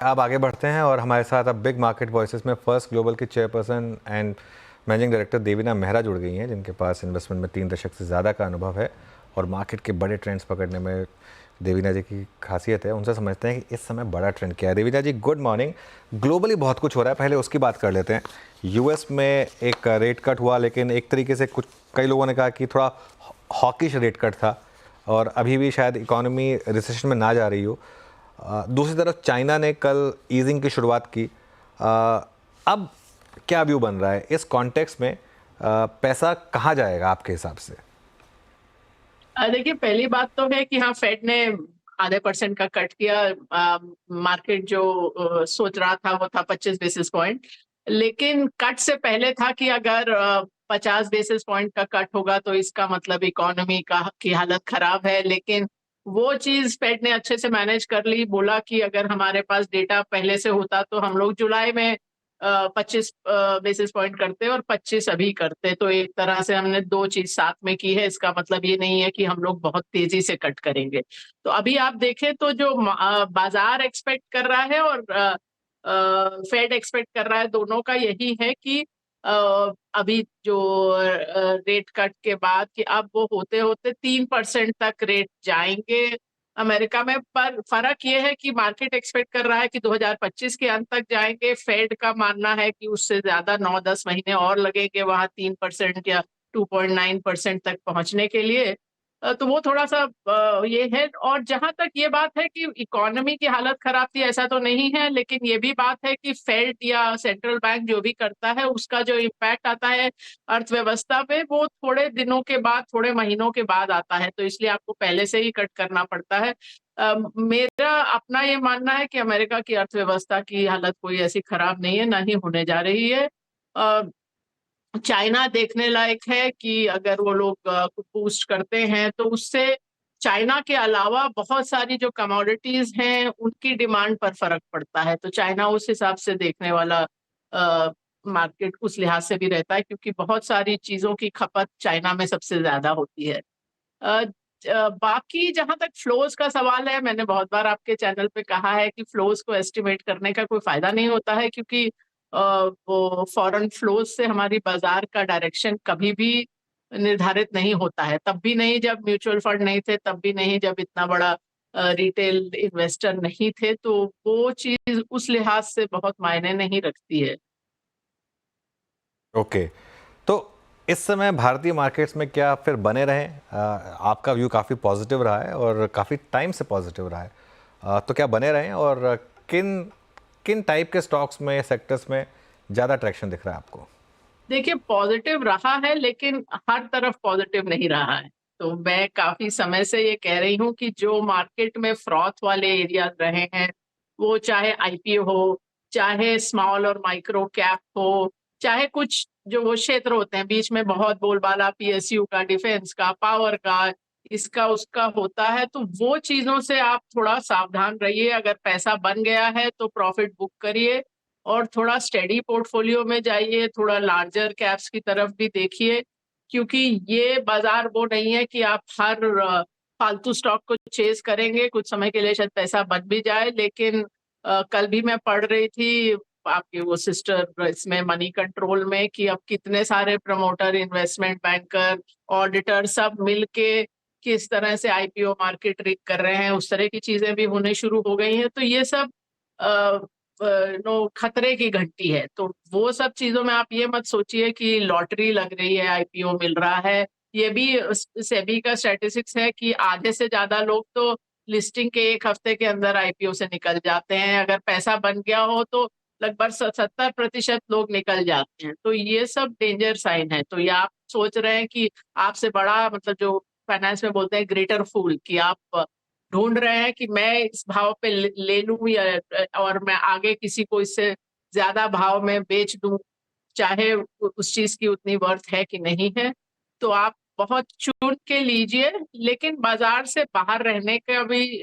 अब आगे बढ़ते हैं और हमारे साथ अब बिग मार्केट वॉइसेस में फर्स्ट ग्लोबल की chairperson and managing director Devina Mehra जुड़ गई हैं, जिनके पास इन्वेस्टमेंट में 3 दशक से ज़्यादा का अनुभव है और मार्केट के बड़े ट्रेंड्स पकड़ने में देवीना जी की खासियत है। उनसे समझते हैं कि इस समय बड़ा ट्रेंड क्या है। देवीना जी, गुड मॉर्निंग। ग्लोबली बहुत कुछ हो रहा है, पहले उसकी बात कर लेते हैं। यूएस में एक रेट कट हुआ, लेकिन एक तरीके से कुछ कई लोगों ने कहा कि थोड़ा हॉकिश रेट कट था और अभी भी शायद इकोनॉमी रिसेशन में ना जा रही हो। दूसरी तरफ चाइना ने कल ईजिंग की शुरुआत की। अब क्या व्यू बन रहा है इस कॉन्टेक्स्ट में? पैसा कहाँ जाएगा आपके हिसाब से? देखिए, पहली बात तो है कि हाँ, फेड ने ½ % का कट किया। मार्केट जो सोच रहा था वो था 25 बेसिस पॉइंट, लेकिन कट से पहले था कि अगर 50 बेसिस पॉइंट का कट होगा तो इसका मतलब इकोनॉमी का की हालत खराब है। लेकिन वो चीज फेड ने अच्छे से मैनेज कर ली। बोला कि अगर हमारे पास डेटा पहले से होता तो हम लोग जुलाई में 25 बेसिस पॉइंट करते और 25 अभी करते। तो एक तरह से हमने दो चीज साथ में की है। इसका मतलब ये नहीं है कि हम लोग बहुत तेजी से कट करेंगे। तो अभी आप देखें तो जो बाजार एक्सपेक्ट कर रहा है और फेड एक्सपेक्ट कर रहा है, दोनों का यही है कि अभी जो रेट कट के बाद कि अब वो होते होते 3% तक रेट जाएंगे अमेरिका में। पर फर्क ये है कि मार्केट एक्सपेक्ट कर रहा है कि 2025 के अंत तक जाएंगे। फेड का मानना है कि उससे ज्यादा 9-10 महीने और लगेंगे वहां 3% या 2.9% तक पहुंचने के लिए। तो वो थोड़ा सा ये है। और जहां तक ये बात है कि इकोनॉमी की हालत खराब थी, ऐसा तो नहीं है। लेकिन ये भी बात है कि फेड या सेंट्रल बैंक जो भी करता है उसका जो इम्पैक्ट आता है अर्थव्यवस्था पे, वो थोड़े दिनों के बाद, थोड़े महीनों के बाद आता है। तो इसलिए आपको पहले से ही कट करना पड़ता है। मेरा अपना ये मानना है कि अमेरिका की अर्थव्यवस्था की हालत कोई ऐसी खराब नहीं है, ना ही होने जा रही है। चाइना देखने लायक है कि अगर वो लोग बूस्ट करते हैं तो उससे चाइना के अलावा बहुत सारी जो कमोडिटीज हैं उनकी डिमांड पर फर्क पड़ता है। तो चाइना उस हिसाब से देखने वाला मार्केट उस लिहाज से भी रहता है, क्योंकि बहुत सारी चीजों की खपत चाइना में सबसे ज्यादा होती है। अ, बाकी जहां तक फ्लोज का सवाल है, मैंने बहुत बार आपके चैनल पे कहा है कि फ्लोज को एस्टिमेट करने का कोई फायदा नहीं होता है, क्योंकि वो फॉरेन फ्लोज से हमारी बाजार का डायरेक्शन कभी भी निर्धारित नहीं होता है। तब भी नहीं जब म्यूचुअल फंड नहीं थे, तब भी नहीं जब इतना बड़ा रिटेल इन्वेस्टर नहीं थे। तो वो चीज उस लिहाज से बहुत मायने नहीं रखती है। ओके, तो इस समय भारतीय मार्केट्स में क्या फिर बने रहें? आपका व्यू काफ़ी पॉजिटिव रहा है और काफ़ी टाइम से पॉजिटिव रहा है। तो क्या बने रहें, और किन किन टाइप के स्टॉक्स में, सेक्टर्स में ज़्यादा ट्रैक्शन दिख रहा है आपको? देखिए, पॉजिटिव रहा है लेकिन हर तरफ पॉजिटिव नहीं रहा है। तो मैं काफी समय से ये कह रही हूँ कि जो मार्केट में फ्रॉथ वाले एरियाज रहे हैं, वो चाहे आईपीओ हो, चाहे स्मॉल और माइक्रो कैप हो, चाहे कुछ जो वो क्षेत्र होते हैं बीच में बहुत बोलबाला, पीएसयू का, डिफेंस का, पावर का, इसका उसका होता है, तो वो चीजों से आप थोड़ा सावधान रहिए। अगर पैसा बन गया है तो प्रॉफिट बुक करिए और थोड़ा स्टेडी पोर्टफोलियो में जाइए, थोड़ा लार्जर कैप्स की तरफ भी देखिए। क्योंकि ये बाजार वो नहीं है कि आप हर फालतू स्टॉक को चेज करेंगे। कुछ समय के लिए शायद पैसा बच भी जाए, लेकिन कल भी मैं पढ़ रही थी आपके वो सिस्टर इसमें मनी कंट्रोल में कि अब कितने सारे प्रमोटर, इन्वेस्टमेंट बैंकर, ऑडिटर सब मिलके किस तरह से आईपीओ मार्केट रिग कर रहे हैं, उस तरह की चीजें भी होने शुरू हो गई हैं। तो ये सब नो खतरे की घंटी है। तो वो सब चीजों में आप ये मत सोचिए कि लॉटरी लग रही है, आईपीओ मिल रहा है। ये भी सेबी का स्टैटिस्टिक्स है कि आधे से ज्यादा लोग तो लिस्टिंग के एक हफ्ते के अंदर आईपीओ से निकल जाते हैं। अगर पैसा बन गया हो तो लगभग 70% लोग निकल जाते हैं। तो ये सब डेंजर साइन है। तो ये आप सोच रहे हैं कि आपसे बड़ा, मतलब जो फाइनेंस में बोलते हैं ग्रेटर फूल, कि आप ढूंढ रहे हैं कि मैं इस भाव पे ले लूं या और मैं आगे किसी को इससे ज्यादा भाव में बेच दूं, चाहे उस चीज की उतनी वर्थ है कि नहीं है। तो आप बहुत चुन के लीजिए, लेकिन बाजार से बाहर रहने का भी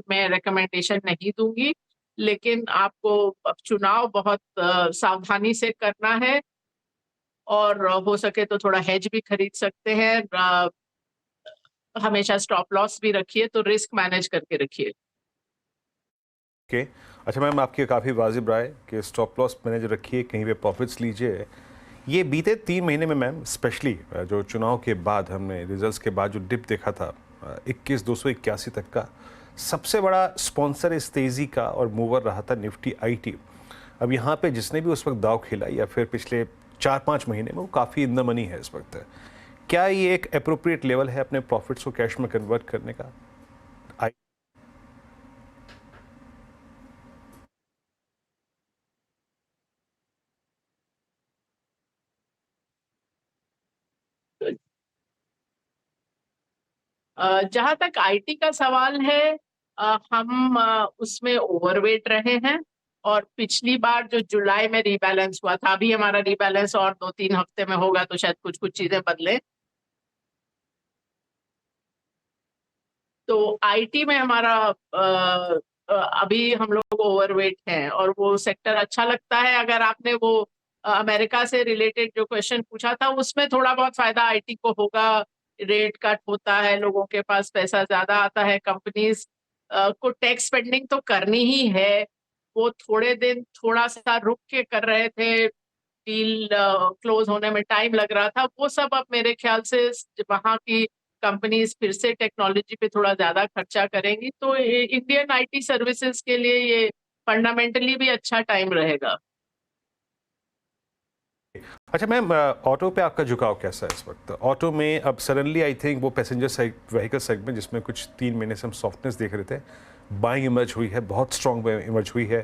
मैं रिकमेंडेशन नहीं दूंगी। लेकिन आपको अब चुनाव बहुत सावधानी से करना है, और हो सके तो थोड़ा हेज भी खरीद सकते हैं। हमेशा स्टॉप लॉस भी रखिए, तो रिस्क मैनेज करके रखिए। के अच्छा मैम, आपकी काफ़ी वाजिब राय कि स्टॉप लॉस मैंने जो रखी है कहीं पे प्रॉफिट्स लीजिए। ये बीते 3 महीने में मैम, स्पेशली जो चुनाव के बाद हमने रिजल्ट्स के बाद जो डिप देखा था 21,281 तक का, सबसे बड़ा स्पॉन्सर इस तेज़ी का और मूवर रहा था निफ्टी आईटी। अब यहाँ पे जिसने भी उस वक्त दाव खेला या फिर पिछले 4-5 महीने में, वो काफ़ी इन द मनी है इस वक्त। क्या ये एक अप्रोप्रिएट लेवल है अपने प्रॉफिट्स को कैश में कन्वर्ट करने का? जहां तक आईटी का सवाल है, हम उसमें ओवरवेट रहे हैं। और पिछली बार जो जुलाई में रीबैलेंस हुआ था, अभी हमारा रीबैलेंस और 2-3 हफ्ते में होगा, तो शायद कुछ कुछ चीजें बदले। तो आईटी में हमारा अभी हम लोग ओवरवेट हैं, और वो सेक्टर अच्छा लगता है। अगर आपने वो अमेरिका से रिलेटेड जो क्वेश्चन पूछा था, उसमें थोड़ा बहुत फायदा आईटी को होगा। रेट कट होता है, लोगों के पास पैसा ज्यादा आता है, कंपनीज को टैक्स स्पेंडिंग तो करनी ही है। वो थोड़े दिन थोड़ा सा रुक के कर रहे थे, डील क्लोज होने में टाइम लग रहा था, वो सब अब मेरे ख्याल से वहाँ की कंपनीज फिर से टेक्नोलॉजी पे थोड़ा ज्यादा खर्चा करेंगी, तो इंडियन आईटी सर्विसेज के लिए ये फंडामेंटली भी अच्छा टाइम रहेगा। अच्छा मैम, ऑटो पे आपका झुकाव कैसा है इस वक्त? ऑटो में अब सडनली आई थिंक वो पैसेंजर व्हीकल सेगमेंट जिसमें कुछ 3 महीने से हम सॉफ्टनेस देख रहे थे, बाइंग इमर्ज हुई है, बहुत स्ट्रॉन्ग इमर्ज हुई है।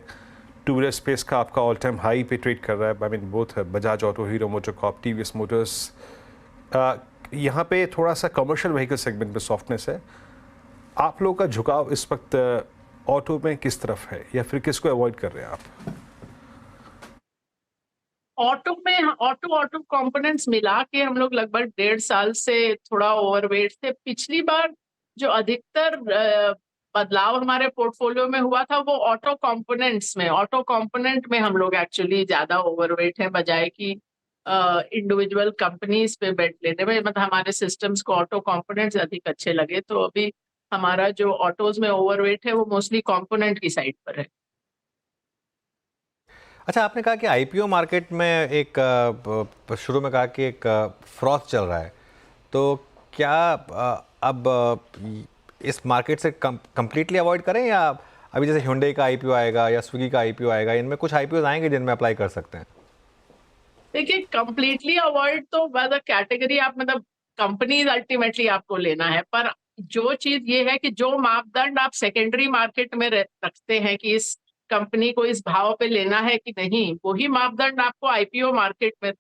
टू व्हीलर स्पेस का आपका ऑल टाइम हाई पे ट्रेड कर रहा है। I mean both Bajaj auto, hero MotoCorp, TVS Motors. यहाँ पे थोड़ा सा कमर्शियल व्हीकल सेगमेंट में सॉफ्टनेस है। आप लोगों का झुकाव इस वक्त ऑटो में किस तरफ है, या फिर किसको अवॉइड कर रहे हैं आप? ऑटो में ऑटो कंपोनेंट्स मिला के हम लोग लगभग 1.5 साल से थोड़ा ओवरवेट थे। पिछली बार जो अधिकतर बदलाव हमारे पोर्टफोलियो में हुआ था, वो ऑटो कंपोनेंट में हम लोग एक्चुअली ज्यादा ओवरवेट है, बजाय कि इंडिविजुअल कंपनीज पे बेट लेने में। मतलब हमारे सिस्टम्स को ऑटो कंपोनेंट्स अधिक अच्छे लगे, तो अभी हमारा जो ऑटोज में ओवरवेट है वो मोस्टली कंपोनेंट की साइड पर है। अच्छा, आपने कहा कि आईपीओ मार्केट में एक शुरू में कहा कि एक फ्रॉथ चल रहा है, तो क्या अब इस मार्केट से कंप्लीटली अवॉइड करें, या अभी जैसे Hyundai का आईपीओ आएगा या स्विगी का आईपीओ आएगा, इनमें कुछ आईपीओ आएंगे जिनमें अप्लाई कर सकते हैं? देखिए, कंप्लीटली अवॉइड तो बाय द कैटेगरी, आप मतलब कंपनीज अल्टीमेटली आपको लेना है, पर जो चीज ये है कि जो मापदंड आप सेकेंडरी मार्केट में रखते हैं कि इस कंपनी को इस भाव पे लेना है कि नहीं, वही मापदंड आपको आईपीओ मार्केट में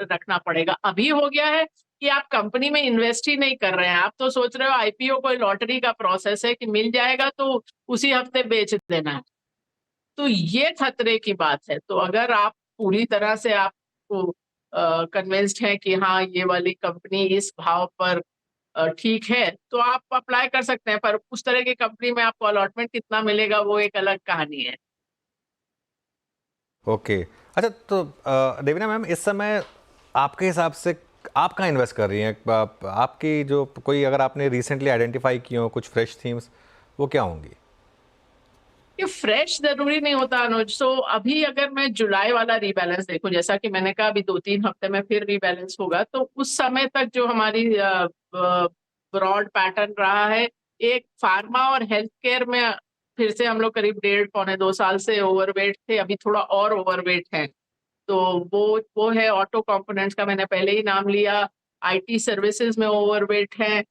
रखना पड़ेगा। अभी हो गया है कि आप कंपनी में इन्वेस्ट ही नहीं कर रहे हैं, आप तो सोच रहे हो आईपीओ कोई लॉटरी का प्रोसेस है कि मिल जाएगा तो उसी हफ्ते बेच देना है। तो ये खतरे की बात है। तो अगर आप पूरी तरह से आपको कन्विंस्ड है कि हाँ, ये वाली कंपनी इस भाव पर ठीक है, तो आप अप्लाई कर सकते हैं। पर उस तरह की कंपनी में आपको अलॉटमेंट कितना मिलेगा, वो एक अलग कहानी है। ओके। अच्छा, तो देवीना मैम, इस समय आपके हिसाब से आप कहाँ इन्वेस्ट कर रही हैं? आपकी जो कोई, अगर आपने रिसेंटली आइडेंटिफाई की हो कुछ फ्रेश थीम्स, वो क्या होंगी? ये फ्रेश जरूरी नहीं होता अनुज। सो अभी अगर मैं जुलाई वाला रीबैलेंस देखूं, जैसा कि मैंने कहा अभी 2-3 हफ्ते में फिर रीबैलेंस होगा, तो उस समय तक जो हमारी ब्रॉड पैटर्न रहा है, एक फार्मा और हेल्थ केयर में फिर से हम लोग करीब 1.5-2 साल से ओवरवेट थे, अभी थोड़ा और ओवरवेट है। तो वो है ऑटो कंपोनेंट्स का, मैंने पहले ही नाम लिया। आईटी सर्विसेज में ओवरवेट है।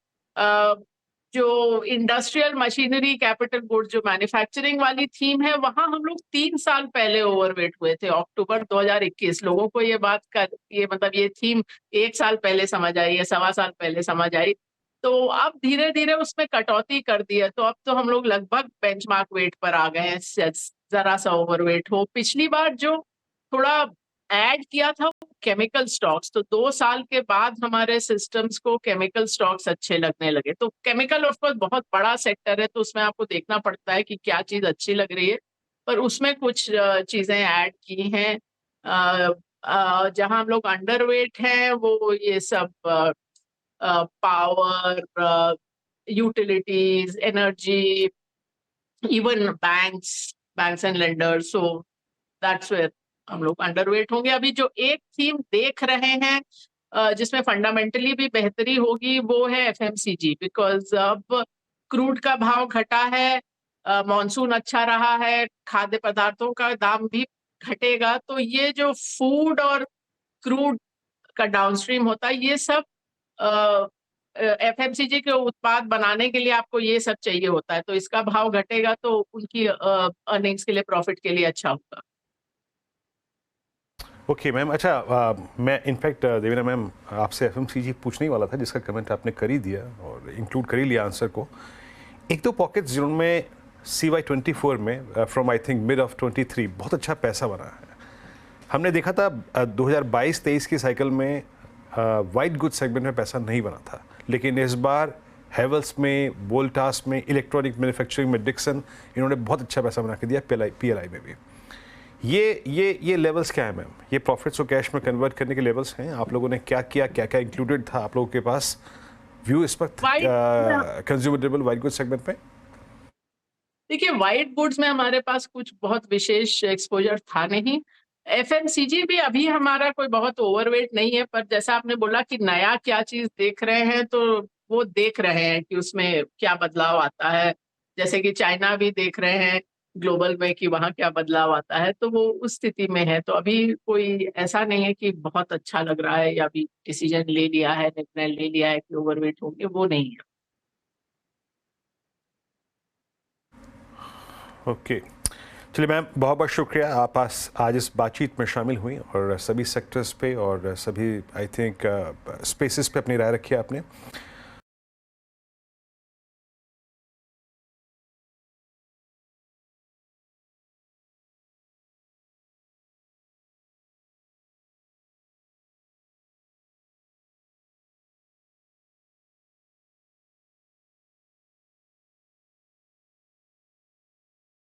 जो इंडस्ट्रियल मशीनरी, कैपिटल गुड्स, जो मैन्युफैक्चरिंग वाली थीम है, वहां हम लोग 3 साल पहले ओवरवेट हुए थे, अक्टूबर 2021। लोगों को ये बात कर, ये मतलब ये थीम 1 साल पहले समझ आई है, 1.25 साल पहले समझ आई। तो अब धीरे धीरे उसमें कटौती कर दी है, तो अब तो हम लोग लगभग बेंचमार्क वेट पर आ गए हैं, जरा सा ओवरवेट हो। पिछली बार जो थोड़ा ऐड किया था केमिकल स्टॉक्स, तो 2 साल के बाद हमारे सिस्टम्स को केमिकल स्टॉक्स अच्छे लगने लगे। तो केमिकल ऑफ कोर्स बहुत बड़ा सेक्टर है, तो उसमें आपको देखना पड़ता है कि क्या चीज अच्छी लग रही है, पर उसमें कुछ चीजें ऐड की हैं। जहां हम लोग अंडरवेट हैं वो ये सब power, utilities, energy, even banks, banks and lenders, so that's where हम लोग अंडरवेट होंगे। अभी जो एक थीम देख रहे हैं जिसमें फंडामेंटली भी बेहतरी होगी वो है एफएमसीजी, बिकॉज अब क्रूड का भाव घटा है, मॉनसून अच्छा रहा है, खाद्य पदार्थों का दाम भी घटेगा, तो ये जो फूड और क्रूड का डाउनस्ट्रीम होता है ये सब एफएमसीजी के उत्पाद बनाने के लिए आपको ये सब चाहिए होता है, तो इसका भाव घटेगा तो उनकी अर्निंग्स के लिए, प्रॉफिट के लिए अच्छा होगा। ओके मैम, अच्छा मैं इनफैक्ट देवीना मैम आपसे एफएमसीजी पूछने ही वाला था, जिसका कमेंट आपने कर ही दिया और इंक्लूड कर ही लिया आंसर को। एक दो पॉकेट्स जिनमें CY24 में from I think mid of 23 बहुत अच्छा पैसा बना है। हमने देखा था 2022-23 की साइकिल में वाइट गुड सेगमेंट में पैसा नहीं बना था, लेकिन इस बार हेवल्स में, वोल्टास में, इलेक्ट्रॉनिक मैन्युफैक्चरिंग में डिक्सन, इन्होंने बहुत अच्छा पैसा बना के दिया, PLI में भी। ये लेवल्स क्या है मैम? ये प्रॉफिट्स को कैश में कन्वर्ट करने के लेवल्स हैं? आप लोगों ने क्या किया, क्या क्या इंक्लूडेड था आप लोगों के पास व्यू इस वक्त consumer durable white good segment में? देखिए, व्हाइट गुड्स में हमारे पास कुछ बहुत विशेष एक्सपोजर था नहीं। एफएमसीजी भी अभी हमारा कोई बहुत ओवरवेट नहीं है, पर जैसा आपने बोला कि नया क्या चीज देख रहे हैं, तो वो देख रहे हैं कि उसमें क्या बदलाव आता है। जैसे कि चाइना भी देख रहे हैं ग्लोबल में कि वहाँ क्या बदलाव आता है, तो वो उस स्थिति में है। तो अभी कोई ऐसा नहीं है कि बहुत अच्छा लग रहा है या अभी डिसीजन ले लिया है, निर्णय ले लिया है कि ओवरवेट होंगे, वो नहीं है। ओके, चलिए मैम, बहुत बहुत शुक्रिया आप आज इस बातचीत में शामिल हुई और सभी सेक्टर्स पे और सभी आई थिंक स्पेसेस पे अपनी राय रखी आपने।